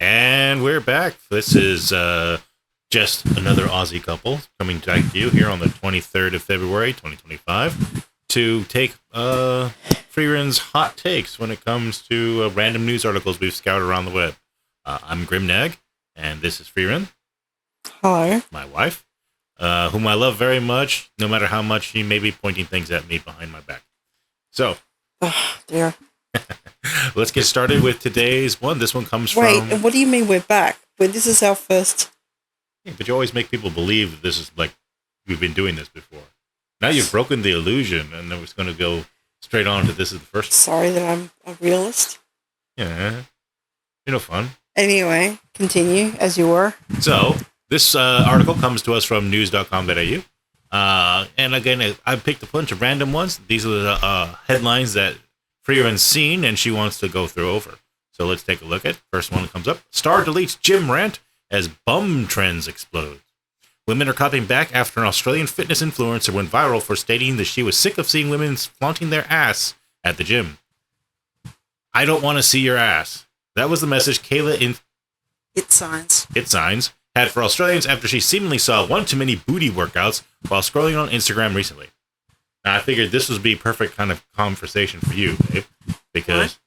And we're back. This is just another Aussie couple coming back to you here on the 23rd of February, 2025, to take Frieren's hot takes when it comes to random news articles we've scoured around the web. I'm Grimnag, and this is Frieren. Hello. My wife, whom I love very much, no matter how much she may be pointing things at me behind my back. So, Oh, dear. let's get started with today's one. This one comes Wait, from... what do you mean we're back? Wait, this is our first... Yeah, but you always make people believe that this is like we've been doing this before. Now you've broken the illusion, and then it's going to go straight on to this is the first. Sorry that I'm a realist. Yeah, fun. Anyway, continue as you were. So this article comes to us from news.com.au. And again, I picked a bunch of random ones. These are the headlines that Frieren's seen and she wants to go through over. So let's take a look at. First one that comes up. Star deletes gym rant as bum trends explode. Women are copying back after an Australian fitness influencer went viral for stating that she was sick of seeing women flaunting their ass at the gym. I don't want to see your ass. That was the message Kayla in It signs. had for Australians after she seemingly saw one too many booty workouts while scrolling on Instagram recently. Now, I figured this would be perfect kind of conversation for you, babe, because,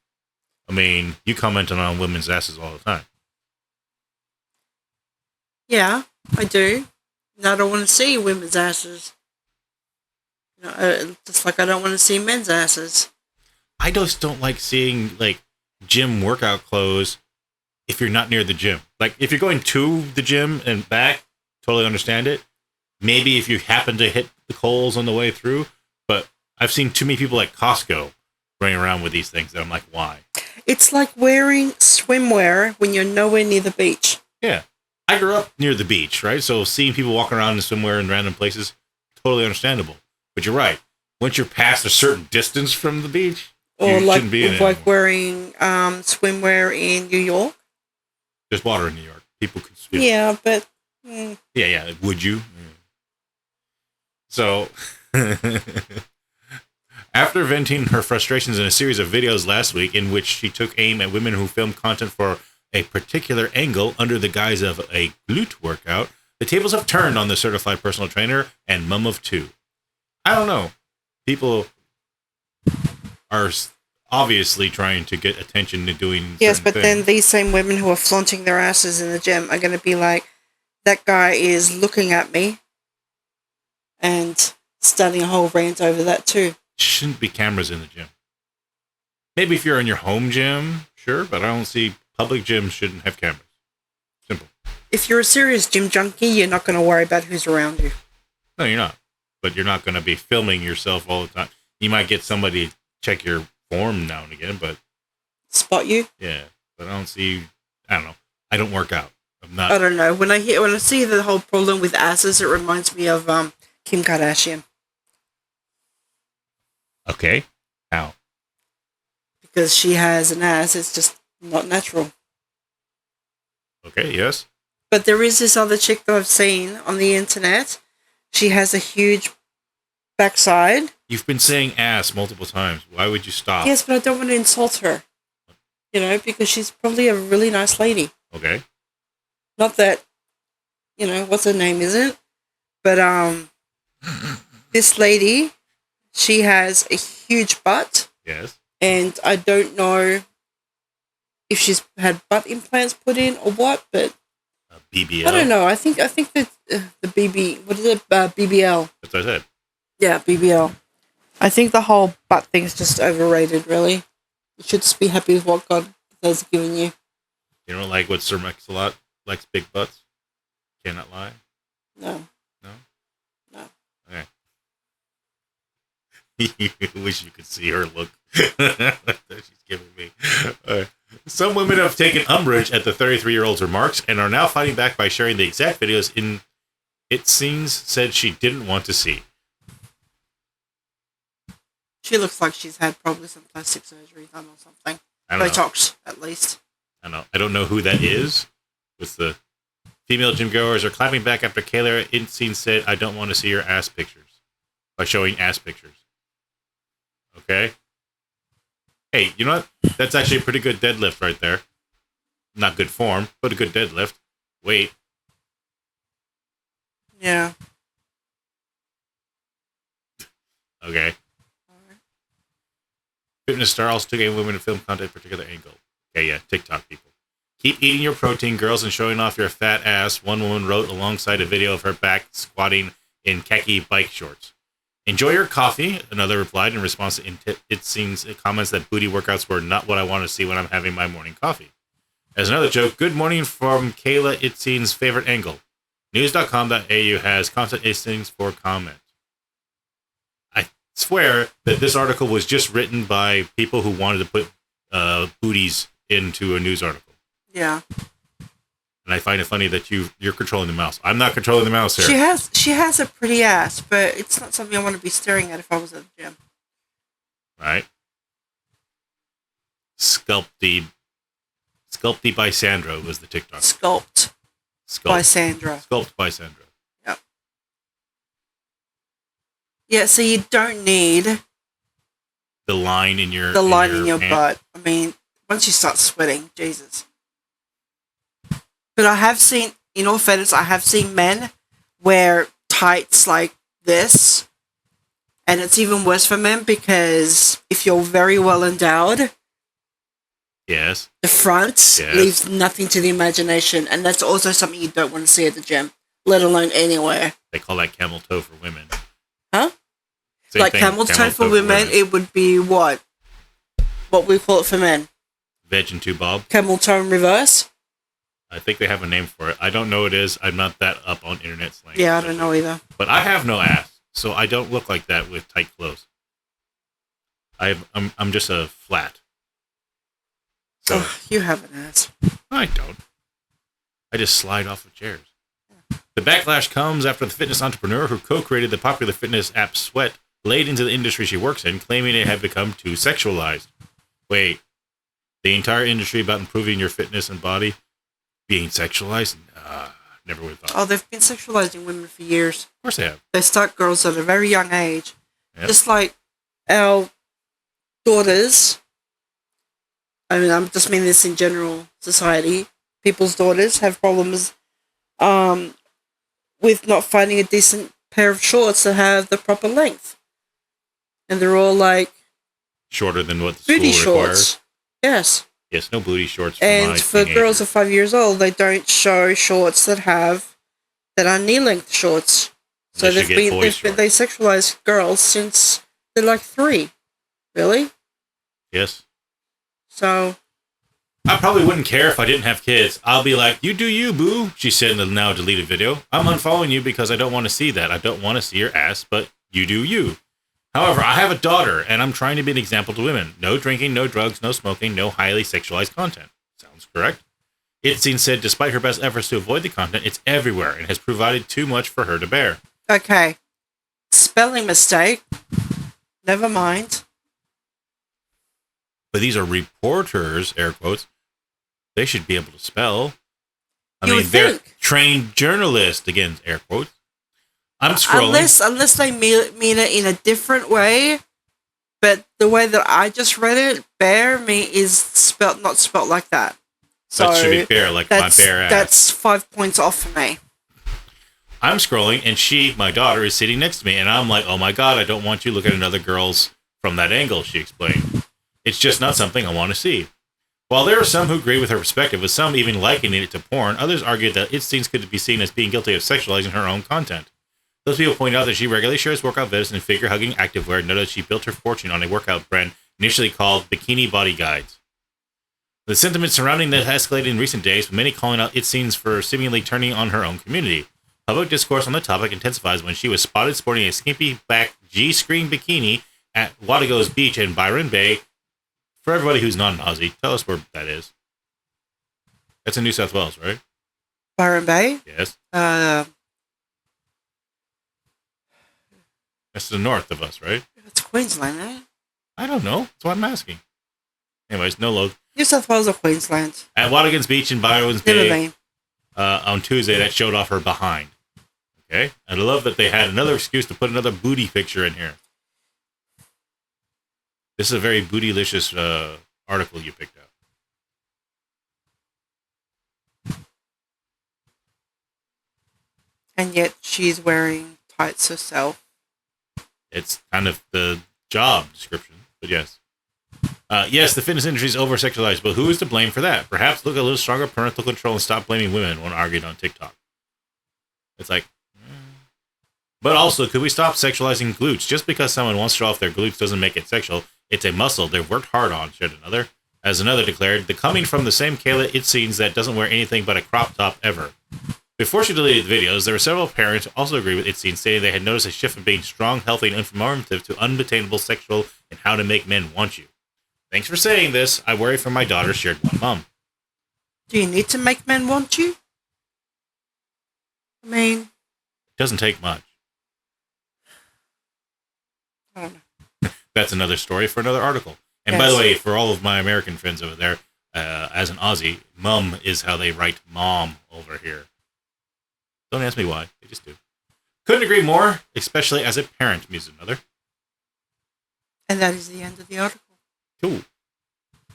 I mean, you commented on women's asses all the time. Yeah, I do. And I don't want to see women's asses. Just like I don't want to see men's asses. I just don't like seeing, like, gym workout clothes if you're not near the gym. Like, if you're going to the gym and back, totally understand it. Maybe if you happen to hit the Kohl's on the way through, but I've seen too many people at Costco running around with these things that I'm like, why? It's like wearing swimwear when you're nowhere near the beach. Yeah. I grew up near the beach, right? So seeing people walking around in swimwear in random places, totally understandable. But you're right. Once you're past a certain distance from the beach, Or you like, shouldn't be in it like anymore. wearing swimwear in New York. There's water in New York. People could swim. Yeah, but... Yeah. Would you? So, after venting her frustrations in a series of videos last week in which she took aim at women who filmed content for a particular angle under the guise of a glute workout, the tables have turned on the certified personal trainer and mum of two. I don't know. People are obviously trying to get attention to doing Yes, certain but things. then these same women who are flaunting their asses in the gym are going to be like, that guy is looking at me and starting a whole rant over that too. Shouldn't be cameras in the gym. Maybe if you're in your home gym, sure, but I don't see public gyms shouldn't have cameras. Simple. If you're a serious gym junkie, you're not going to worry about who's around you. No, you're not. But you're not going to be filming yourself all the time. You might get somebody to check your form now and again, but Spot you? yeah. But I don't know. I don't work out. I'm not. I don't know. When I see the whole problem with asses, it reminds me of Kim Kardashian. Okay. How? Because she has an ass, it's just not natural. Okay, yes. But there is this other chick that I've seen on the internet. She has a huge backside. You've been saying ass multiple times. Why would you stop? Yes, but I don't want to insult her. Because she's probably a really nice lady. Okay. Not that, what's her name, isn't? But, this lady, she has a huge butt. Yes. And I don't know if she's had butt implants put in or what, but BBL. I don't know. I think that the BBL. That's what I said. Yeah, BBL. I think the whole butt thing's just overrated, really. You should just be happy with what God has given you. You don't like what Sir Mix-a-Lot likes big butts? Cannot lie? No. No? No. Okay. Wish you could see her look that she's giving me. Some women have taken umbrage at the 33-year-old's remarks and are now fighting back by sharing the exact videos in it seems said she didn't want to see. She looks like she's had probably some plastic surgery done or something. I don't know. Botox, at least. I don't know who that is. With the female gym goers are clapping back after Kayla Inseen said, "I don't want to see your ass pictures," by showing ass pictures. Okay. Hey, you know what? That's actually a pretty good deadlift right there. Not good form, but a good deadlift. Weight. Yeah. Okay. Fitness star also took a women to film content particular angle. Okay, yeah, TikTok people. Keep eating your protein, girls, and showing off your fat ass, one woman wrote alongside a video of her back squatting in khaki bike shorts. Enjoy your coffee, another replied in response to It Seems comments that booty workouts were not what I want to see when I'm having my morning coffee. As another joke, good morning from Kayla It Seems favorite angle. News.com.au has content listings for comment. I swear that this article was just written by people who wanted to put booties into a news article. Yeah. And I find it funny that you're controlling the mouse. I'm not controlling the mouse here. She has a pretty ass, but it's not something I want to be staring at if I was at the gym. Right. Sculpty by Sandra was the TikTok. Sculpt by Sandra. Sculpt by Sandra. Yep. Yeah, so you don't need the line in your butt. I mean, once you start sweating, Jesus. But I have seen, in all fairness, I have seen men wear tights like this. And it's even worse for men because if you're very well endowed, yes, the front leaves nothing to the imagination. And that's also something you don't want to see at the gym, let alone anywhere. They call that camel toe for women. Huh? Same like thing, camel toe for women, it would be what? What we call it for men? Veg and two bob. Camel toe in reverse? I think they have a name for it. I don't know what it is. I'm not that up on internet slang. Yeah, I don't know either. But I have no ass, so I don't look like that with tight clothes. I'm just a flat. So you have an ass. I don't. I just slide off of chairs. The backlash comes after the fitness entrepreneur who co-created the popular fitness app Sweat laid into the industry she works in, claiming it had become too sexualized. Wait, the entire industry about improving your fitness and body being sexualized? Never would have thought. Oh, they've been sexualizing women for years. Of course they have. They start girls at a very young age. Yep. Just like our daughters. I mean, I'm just meaning this in general society. People's daughters have problems with not finding a decent pair of shorts that have the proper length. And they're all like... shorter than what the booty school requires. Shorts. Yes. Yes, no booty shorts for and my for teenagers. girls of 5 years old, they don't show shorts that are knee-length shorts. So Unless you get boys shorts. they sexualize girls since they're like 3. Really? Yes. So... I probably wouldn't care if I didn't have kids. I'll be like, you do you, boo, she said in the now deleted video. I'm unfollowing you because I don't want to see that. I don't want to see your ass, but you do you. However, I have a daughter, and I'm trying to be an example to women. No drinking, no drugs, no smoking, no highly sexualized content. Sounds correct. Itzine said despite her best efforts to avoid the content, it's everywhere and has provided too much for her to bear. Okay. Spelling mistake. Never mind. But these are reporters, air quotes. They should be able to spell. They're trained journalists, again, air quotes. I'm scrolling. Unless they mean it in a different way. But the way that I just read it, bear is not spelt like that. So that should be bare, like my bare ass. That's 5 points off for me. I'm scrolling, and my daughter, is sitting next to me, and I'm like, oh my god, I don't want you looking at another girl's from that angle, she explained. It's just not something I want to see. While there are some who agree with her perspective, with some even likening it to porn, others argue that Itzine could be seen as being guilty of sexualizing her own content. Those people point out that she regularly shares workout videos and figure-hugging activewear, and noted she built her fortune on a workout brand initially called Bikini Body Guides. The sentiment surrounding that escalated in recent days, with many calling out Itzine for seemingly turning on her own community. Public discourse on the topic intensifies when she was spotted sporting a skimpy-back G-screen bikini at Wadigo's Beach in Byron Bay. For everybody who's not an Aussie, tell us where that is. That's in New South Wales, right? Byron Bay? Yes. That's the north of us, right? It's Queensland, eh? I don't know. That's what I'm asking. Anyways, no load. New South Wales or Queensland? At Wadigan's Beach in Byron's Bay on Tuesday, that showed off her behind. Okay? And I love that they had another excuse to put another booty picture in here. This is a very bootylicious article you picked out. And yet she's wearing tights herself. It's kind of the job description, but yes. Yes, the fitness industry is over-sexualized, but who is to blame for that? Perhaps look at a little stronger parental control and stop blaming women, one argued on TikTok. It's like... But also, could we stop sexualizing glutes? Just because someone wants to show off their glutes doesn't make it sexual. It's a muscle they've worked hard on, shared another. As another declared, the coming from the same Kayla it seems that doesn't wear anything but a crop top ever. Before she deleted the videos, there were several parents who also agreed with Itzine, stating they had noticed a shift from being strong, healthy, and informative to unattainable sexual and how to make men want you. Thanks for saying this. I worry for my daughter, shared one mom. Do you need to make men want you? I mean... It doesn't take much. I don't know. That's another story for another article. And by the way, for all of my American friends over there, as an Aussie, mum is how they write mom over here. Don't ask me why. They just do. Couldn't agree more, especially as a parent, mused another. And that is the end of the article. Cool.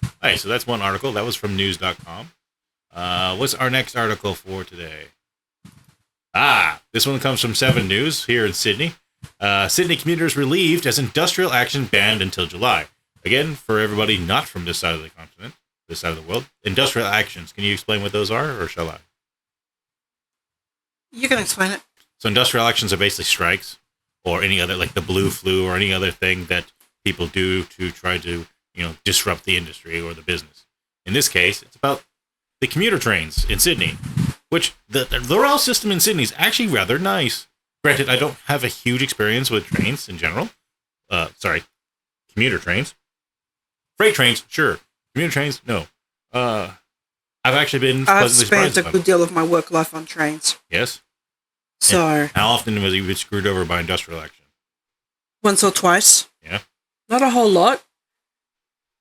All right, so that's one article. That was from news.com. What's our next article for today? This one comes from 7 News here in Sydney. Sydney commuters relieved as industrial action banned until July. Again, for everybody not from this side of the continent, this side of the world, industrial actions. Can you explain what those are, or shall I? You can explain it. So industrial actions are basically strikes, or any other, like the blue flu, or any other thing that people do to try to, disrupt the industry or the business. In this case, it's about the commuter trains in Sydney, which the rail system in Sydney is actually rather nice. Granted, I don't have a huge experience with trains in general. Commuter trains. Freight trains, sure. Commuter trains, no. I've actually been pleasantly surprised. I've spent a good deal of my work life on trains. Yes? So... And how often was you screwed over by industrial action? Once or twice. Yeah? Not a whole lot.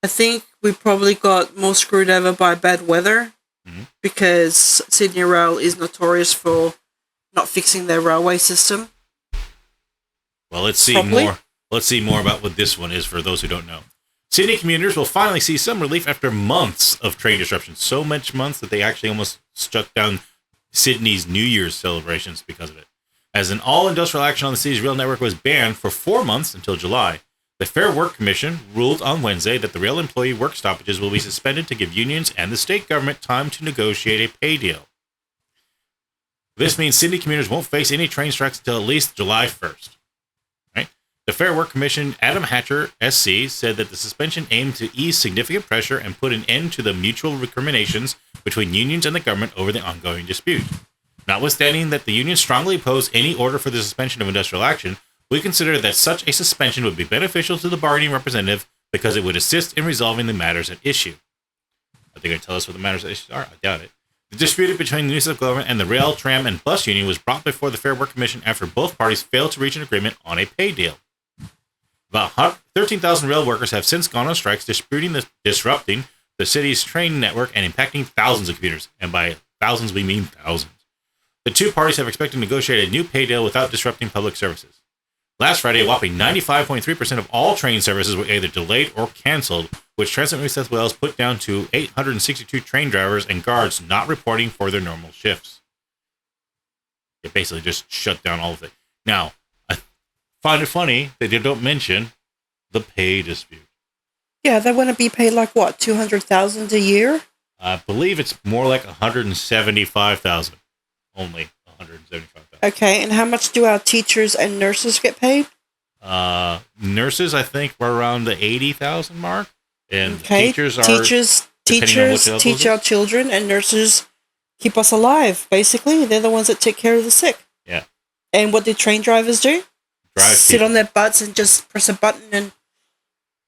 I think we probably got more screwed over by bad weather, because Sydney Rail is notorious for not fixing their railway system. Well, let's see more. Let's see more about what this one is for those who don't know. Sydney commuters will finally see some relief after months of train disruption. So much months that they actually almost struck down Sydney's New Year's celebrations because of it. As an all-industrial action on the city's rail network was banned for 4 months until July, the Fair Work Commission ruled on Wednesday that the rail employee work stoppages will be suspended to give unions and the state government time to negotiate a pay deal. This means Sydney commuters won't face any train strikes until at least July 1st. Right? The Fair Work Commission, Adam Hatcher, SC, said that the suspension aimed to ease significant pressure and put an end to the mutual recriminations between unions and the government over the ongoing dispute. Notwithstanding that the unions strongly oppose any order for the suspension of industrial action, we consider that such a suspension would be beneficial to the bargaining representative because it would assist in resolving the matters at issue. Are they going to tell us what the matters at issue are? I doubt it. The dispute between the New South government and the rail, tram, and bus union was brought before the Fair Work Commission after both parties failed to reach an agreement on a pay deal. About 13,000 rail workers have since gone on strikes, disputing disrupting the city's train network and impacting thousands of commuters. And by thousands, we mean thousands. The two parties have expected to negotiate a new pay deal without disrupting public services. Last Friday, a whopping 95.3% of all train services were either delayed or canceled, which Transit New South Wales put down to 862 train drivers and guards not reporting for their normal shifts. It basically just shut down all of it. Now, I find it funny that they don't mention the pay dispute. Yeah, they want to be paid like what, $200,000 a year? I believe it's more like $175,000. Only $175,000. Okay, and how much do our teachers and nurses get paid? Nurses, I think, were around the 80,000 mark, and teachers teach our children, and nurses keep us alive. Basically, they're the ones that take care of the sick. Yeah. And what do train drivers do? Sit on their butts and just press a button and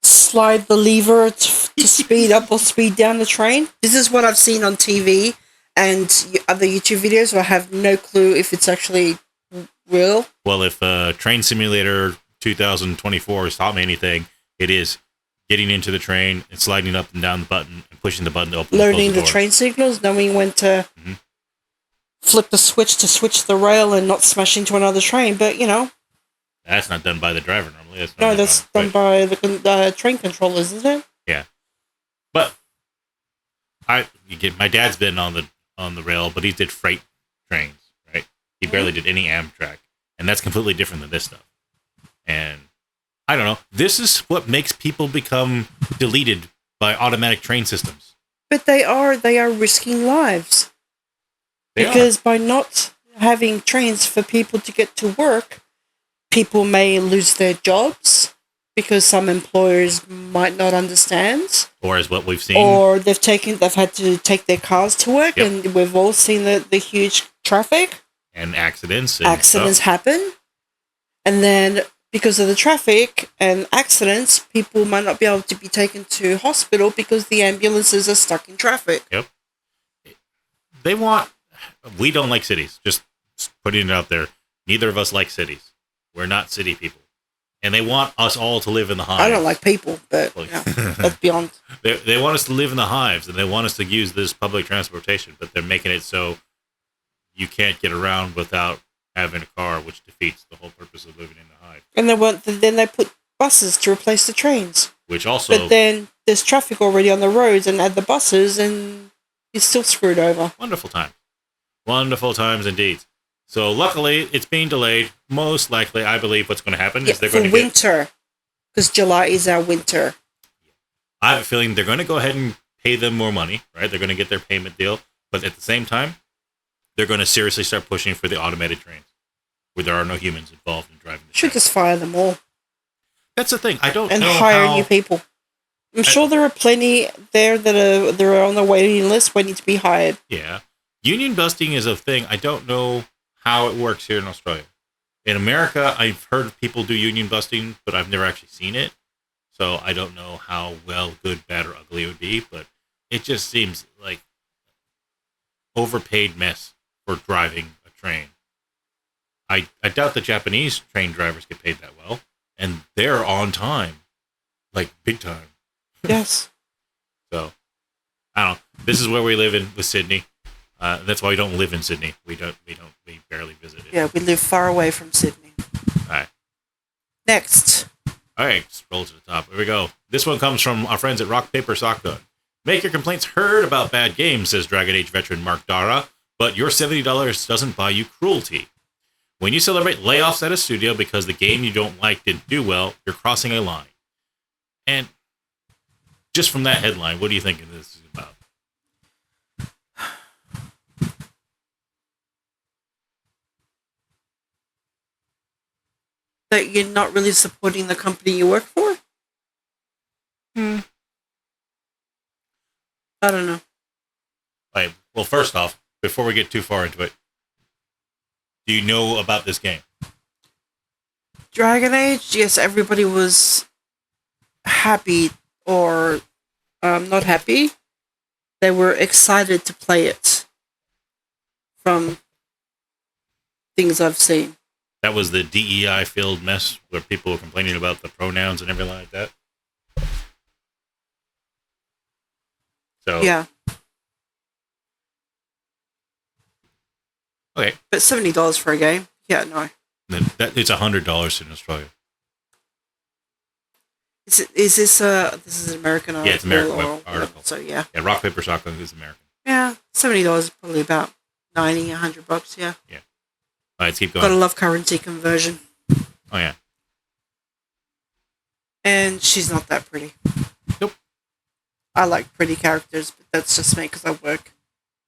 slide the lever to speed up or speed down the train. This is what I've seen on TV and other YouTube videos, so I have no clue if it's actually real. Well, if Train Simulator 2024 has taught me anything, it is getting into the train and sliding up and down the button and pushing the button to open learning the train signals, knowing when to flip the switch to switch the rail and not smash into another train. But, that's not done by the driver normally. That's done by the train controllers, isn't it? Yeah. But my dad's been on the rail, but he did freight trains, right? He barely did any Amtrak, and that's completely different than this stuff. And I don't know. This is what makes people become deleted by automatic train systems. But they are risking lives. Because by not having trains for people to get to work, people may lose their jobs because some employers might not understand. Or as what we've seen. Or they've had to take their cars to work, and we've all seen the huge traffic. And accidents. Accidents happen. And then because of the traffic and accidents, people might not be able to be taken to hospital because the ambulances are stuck in traffic. Yep. We don't like cities. Just putting it out there. Neither of us like cities. We're not city people. And they want us all to live in the hives. I don't like people, but that's beyond. They want us to live in the hives, and they want us to use this public transportation, but they're making it so you can't get around without having a car, which defeats the whole purpose of living in the hive. And then they put buses to replace the trains. Which also... But then there's traffic already on the roads and add the buses, and you're still screwed over. Wonderful time. Wonderful times indeed. So luckily, it's being delayed. Most likely, I believe what's going to happen is they're going to winter. Because July is our winter. I have a feeling they're going to go ahead and pay them more money, right? They're going to get their payment deal. But at the same time, they're going to seriously start pushing for the automated trains, where there are no humans involved in driving the train. Should just fire them all. That's the thing. I don't know how... And hire new people. I'm sure there are plenty there that are on the waiting list waiting to be hired. Yeah. Union busting is a thing. I don't know how it works here in Australia. In America, I've heard of people do union busting, but I've never actually seen it. So I don't know how well, good, bad, or ugly it would be, but it just seems like overpaid mess for driving a train. I doubt the Japanese train drivers get paid that well, and they're on time. Like, big time. Yes. So, I don't know. This is where we live with Sydney. That's why we don't live in Sydney. We barely visit it. Yeah, we live far away from Sydney. All right. Next. All right, scroll to the top. Here we go. This one comes from our friends at Rock, Paper, Shotgun. Make your complaints heard about bad games, says Dragon Age veteran Mark Dara, but your $70 doesn't buy you cruelty. When you celebrate layoffs at a studio because the game you don't like didn't do well, you're crossing a line. And just from that headline, what do you think this is about? That you're not really supporting the company you work for? I don't know. Right. Well, first off, before we get too far into it, do you know about this game? Dragon Age? Yes, everybody was happy or not happy. They were excited to play it from things I've seen. That was the DEI-filled mess where people were complaining about the pronouns and everything like that? So yeah. Okay. But $70 for a game? Yeah, no. It's $100 in Australia. Is this an American article? Yeah, it's American article. So yeah. Yeah, Rock, Paper, Shotgun is American. Yeah, $70 is probably about $90, $100, yeah. Yeah. All right, let's keep going. Gotta love currency conversion. Oh, yeah. And she's not that pretty. Nope. I like pretty characters, but that's just me because I work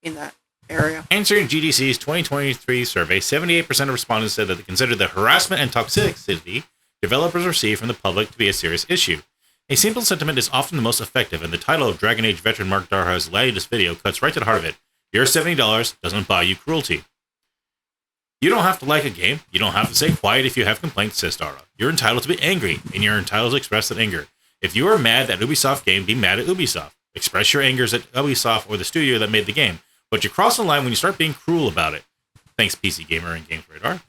in that area. Answering GDC's 2023 survey, 78% of respondents said that they consider the harassment and toxicity developers receive from the public to be a serious issue. A simple sentiment is often the most effective, and the title of Dragon Age veteran Mark Darha's latest video cuts right to the heart of it. Your $70 doesn't buy you cruelty. You don't have to like a game. You don't have to stay quiet if you have complaints, says Dara. You're entitled to be angry, and you're entitled to express that anger. If you are mad at Ubisoft game, be mad at Ubisoft. Express your angers at Ubisoft or the studio that made the game. But you cross the line when you start being cruel about it. Thanks, PC Gamer and Games Radar.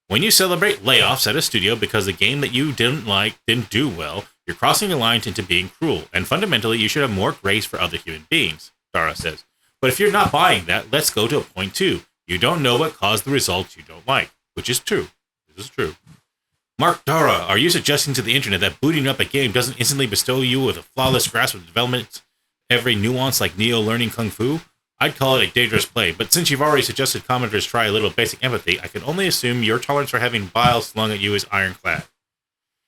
When you celebrate layoffs at a studio because the game that you didn't like didn't do well, you're crossing a line into being cruel. And fundamentally, you should have more grace for other human beings, Dara says. But if you're not buying that, let's go to point 2. You don't know what caused the results you don't like, which is true. This is true. Mark Dara, are you suggesting to the internet that booting up a game doesn't instantly bestow you with a flawless grasp of development, every nuance like Neo learning Kung Fu? I'd call it a dangerous play, but since you've already suggested commenters try a little basic empathy, I can only assume your tolerance for having bile slung at you is ironclad.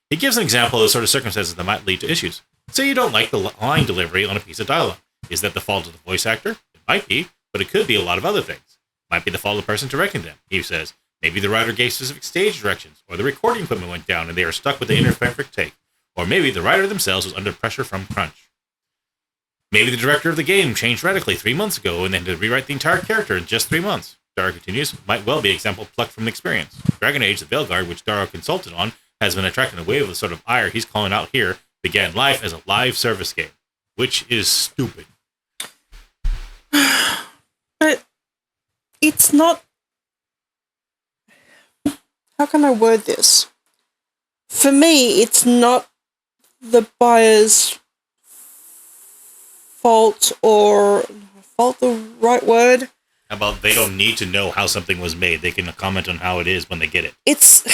He gives an example of the sort of circumstances that might lead to issues. Say you don't like the line delivery on a piece of dialogue. Is that the fault of the voice actor? It might be, but it could be a lot of other things. It might be the fault of the person directing them. He says, maybe the writer gave specific stage directions, or the recording equipment went down and they are stuck with the imperfect take. Or maybe the writer themselves was under pressure from crunch. Maybe the director of the game changed radically 3 months ago and then had to rewrite the entire character in just 3 months. Dara continues, might well be an example plucked from experience. Dragon Age, the Veilguard, which Dara consulted on, has been attracting a wave of the sort of ire he's calling out here, began life as a live service game, which is stupid. But it's not... How can I word this? For me, it's not the buyer's fault, or fault the right word? How about they don't need to know how something was made? They can comment on how it is when they get it. It's...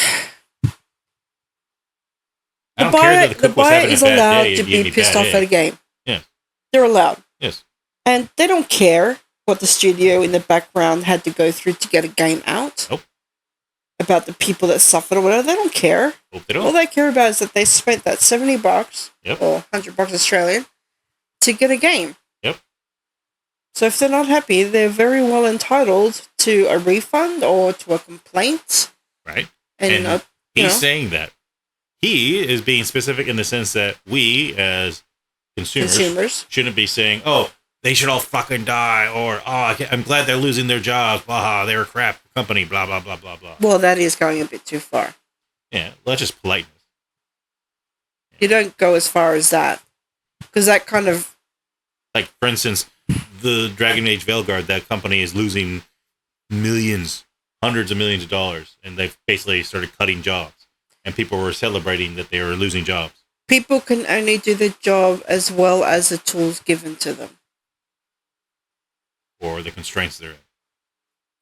I don't care that the buyer is allowed to be pissed off at a game. Yes. They're allowed. Yes. And they don't care what the studio in the background had to go through to get a game out. Nope. About the people that suffered or whatever. They don't care. Hope they don't. All they care about is that they spent that $70 yep. or $100 Australian to get a game. Yep. So if they're not happy, they're very well entitled to a refund or to a complaint. Right. And he's saying that. He is being specific in the sense that we, as consumers shouldn't be saying, oh, they should all fucking die, or, oh, I'm glad they're losing their jobs, blah, they're a crap company, blah, blah, blah, blah, blah. Well, that is going a bit too far. Yeah, well, that's just politeness. Yeah. You don't go as far as that. Because that kind of... Like, for instance, the Dragon Age Veilguard, that company is losing millions, hundreds of millions of dollars, and they've basically started cutting jobs. And people were celebrating that they were losing jobs. People can only do the job as well as the tools given to them. Or the constraints they're in.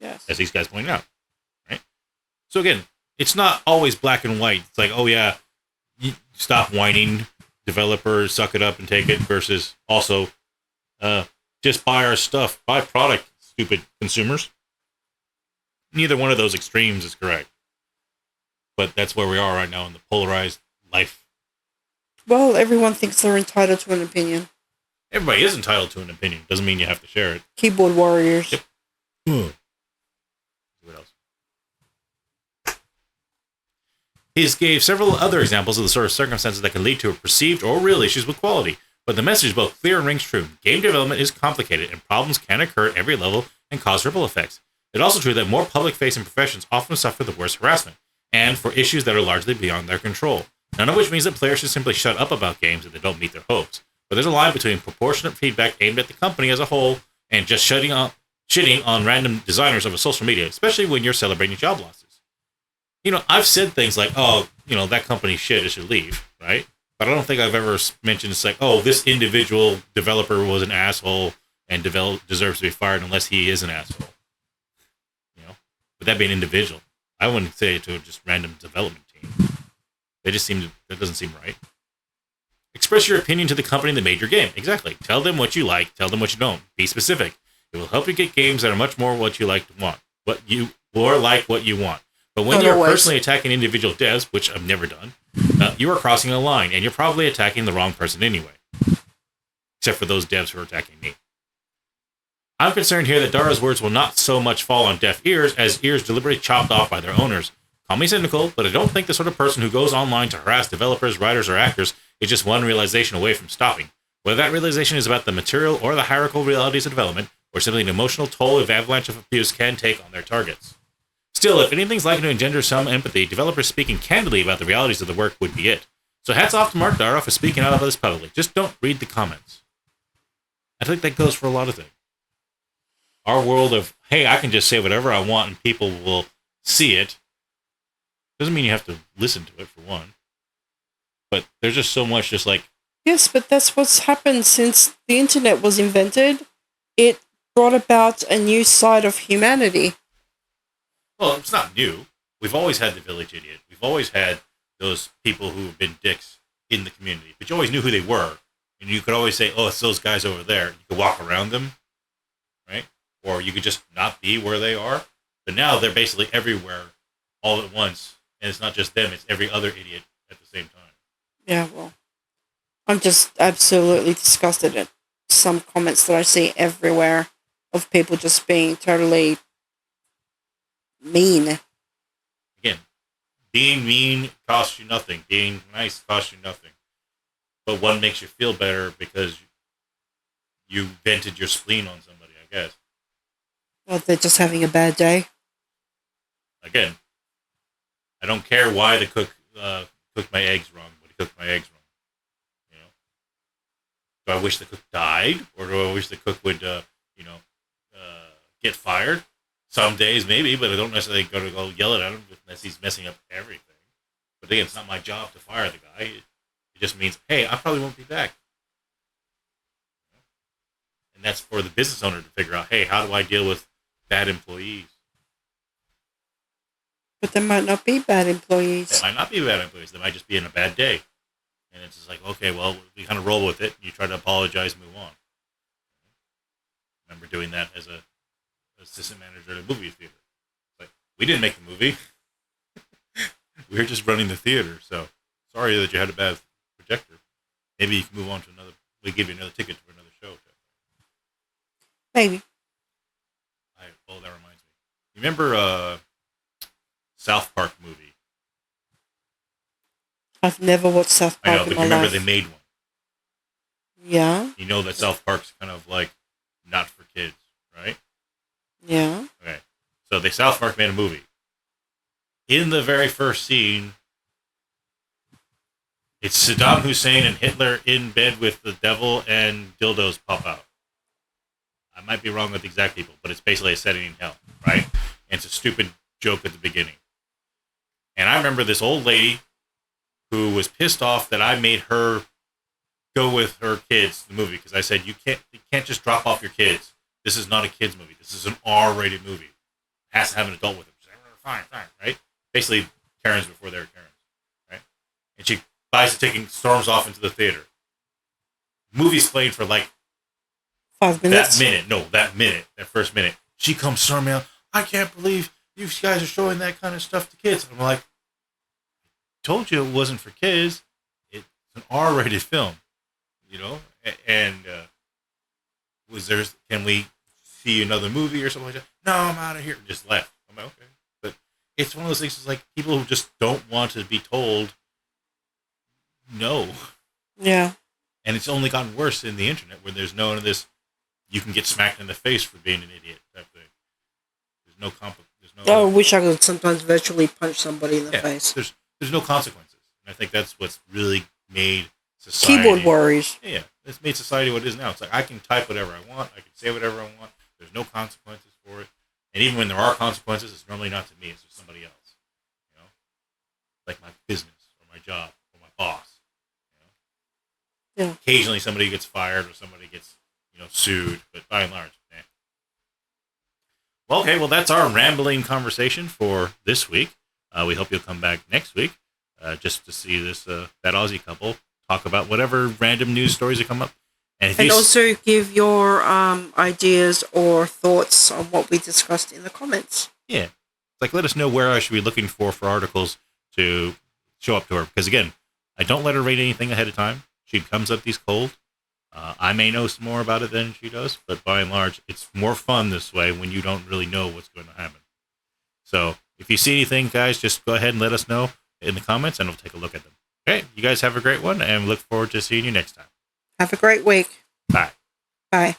Yes. As these guys point out. Right? So again, it's not always black and white. It's like, oh yeah, you stop whining, developers suck it up and take it, versus also just buy our stuff, buy product, stupid consumers. Neither one of those extremes is correct. But that's where we are right now in the polarized life. Well, everyone thinks they're entitled to an opinion. Everybody is entitled to an opinion. Doesn't mean you have to share it. Keyboard warriors. Yep. What else? He gave several other examples of the sort of circumstances that can lead to perceived or real issues with quality. But the message is both clear and rings true. Game development is complicated, and problems can occur at every level and cause ripple effects. It's also true that more public-facing professions often suffer the worst harassment, and for issues that are largely beyond their control. None of which means that players should simply shut up about games if they don't meet their hopes. But there's a line between proportionate feedback aimed at the company as a whole and just shitting on random designers over social media, especially when you're celebrating job losses. You know, I've said things like, oh, you know, that company's shit, it should leave, right? But I don't think I've ever mentioned it's like, oh, this individual developer was an asshole and deserves to be fired unless he is an asshole. You know? But that being individual. I wouldn't say it to just random development team. They just that doesn't seem right. Express your opinion to the company that made your game. Exactly. Tell them what you like. Tell them what you don't. Be specific. It will help you get games that are much more what you like to want. What you want. But when you're personally attacking individual devs, which I've never done, you are crossing a line, and you're probably attacking the wrong person anyway. Except for those devs who are attacking me. I'm concerned here that Dara's words will not so much fall on deaf ears as ears deliberately chopped off by their owners. Call me cynical, but I don't think the sort of person who goes online to harass developers, writers, or actors is just one realization away from stopping. Whether that realization is about the material or the hierarchical realities of development, or simply an emotional toll of avalanche of abuse can take on their targets. Still, if anything's likely to engender some empathy, developers speaking candidly about the realities of the work would be it. So hats off to Mark Dara for speaking out about this publicly. Just don't read the comments. I think that goes for a lot of things. Our world of, hey, I can just say whatever I want and people will see it. Doesn't mean you have to listen to it, for one. But there's just so much just like... Yes, but that's what's happened since the internet was invented. It brought about a new side of humanity. Well, it's not new. We've always had the village idiot. We've always had those people who've been dicks in the community. But you always knew who they were. And you could always say, oh, it's those guys over there. You could walk around them. Right? or you could just not be where they are. But now they're basically everywhere all at once, and it's not just them, it's every other idiot at the same time. Yeah, well, I'm just absolutely disgusted at some comments that I see everywhere of people just being totally mean. Again, being mean costs you nothing. Being nice costs you nothing. But one makes you feel better because you vented your spleen on somebody, I guess. Or they're just having a bad day. Again, I don't care why the cook cooked my eggs wrong, but he cooked my eggs wrong. You know, do I wish the cook died, or do I wish the cook would, get fired? Some days, maybe, but I don't necessarily go yell at him unless he's messing up everything. But again, it's not my job to fire the guy. It just means, hey, I probably won't be back. And that's for the business owner to figure out, hey, how do I deal with bad employees? But there might not be bad employees. There might not be bad employees. They might just be in a bad day. And it's just like, okay, well, we kind of roll with it. You try to apologize and move on. I remember doing that as a assistant manager at a movie theater. But we didn't make the movie. We were just running the theater. So sorry that you had a bad projector. Maybe you can move on to another. We give you another ticket to another show. Maybe. That reminds me. You remember South Park movie? I've never watched South Park. I know, but you remember they made one. Yeah. You know that South Park's kind of like not for kids, right? Yeah. Okay. So South Park made a movie. In the very first scene, it's Saddam Hussein and Hitler in bed with the devil, and dildos pop out. I might be wrong with the exact people, but it's basically a setting in hell, right? And it's a stupid joke at the beginning. And I remember this old lady who was pissed off that I made her go with her kids to the movie, because I said, you can't just drop off your kids. This is not a kids movie. This is an R-rated movie. It has to have an adult with it. Fine, right? Basically, Karens before they were Karens, right? And she buys the ticket, storms off into the theater. Movie's played for like 5 minutes. That first minute. She comes storming out. I can't believe you guys are showing that kind of stuff to kids. I'm like, told you it wasn't for kids. It's an R-rated film, you know. And can we see another movie or something like that? No, I'm out of here. Just left. I'm like, okay. But it's one of those things. It's like people who just don't want to be told no. Yeah. And it's only gotten worse in the internet, where there's none of this. You can get smacked in the face for being an idiot type thing. There's no I wish I could sometimes virtually punch somebody in the face. There's no consequences. And I think that's what's really made society. Keyboard worries. Yeah, it's made society what it is now. It's like I can type whatever I want. I can say whatever I want. There's no consequences for it. And even when there are consequences, it's normally not to me. It's to somebody else. You know, like my business or my job or my boss. You know? Yeah. Occasionally somebody gets fired or somebody gets sued, but by and large, Well, okay, well, that's our rambling conversation for this week. We hope you'll come back next week just to see this that Aussie couple talk about whatever random news stories that come up. And also give your ideas or thoughts on what we discussed in the comments. Yeah. It's like, let us know where I should be looking for articles to show up to her. Because, again, I don't let her read anything ahead of time. She comes up these cold. I may know some more about it than she does, but by and large, it's more fun this way when you don't really know what's going to happen. So if you see anything, guys, just go ahead and let us know in the comments, and we'll take a look at them. Okay, you guys have a great one, and we look forward to seeing you next time. Have a great week. Bye. Bye.